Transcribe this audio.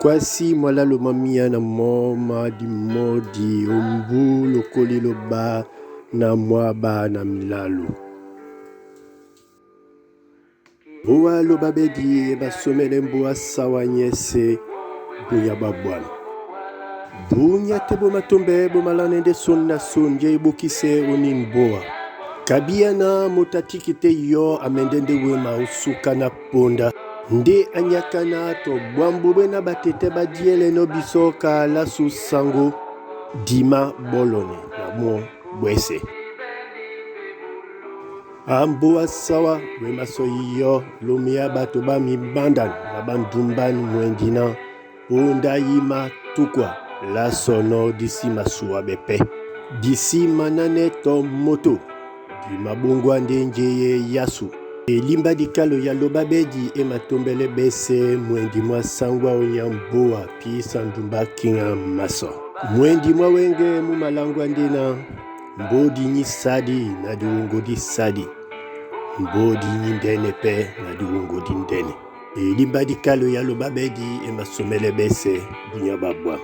Kwasi mwala lo mamia na moma di modi umbu lokoli lo ba na mwaba na milalo. Boa lo babedi basomele mboa sawa nyese buya babwana. Bunya tebo matombe bo malanende sonna sonje ibokise onimboa. Kabia na mutatikite yo amendende wema usuka na ponda. Nde anyakana to bwambube na batete badiele no bisoka la susango dima bolone na mo bwese. Amboa sawa wema so yo lumia bato ba mi bandan na bandumban mwendina onda yima tukwa la sono disi masuwa bepe. Disi manane to moto di mabungwa ndenjeye yasu. Elimba dikalo ya lobabedi ematombele bese mwendi mwa sangwa onyamboa pi sandumba kinga maso. Mwendi mwa wenge mumalangwa ndena mbodi nyi sadi na diungo di sadi. Mbodi nyi ndene pe na diungo di ndene. Elimba dikalo ya lobabedi emasomele bese bunya babwa.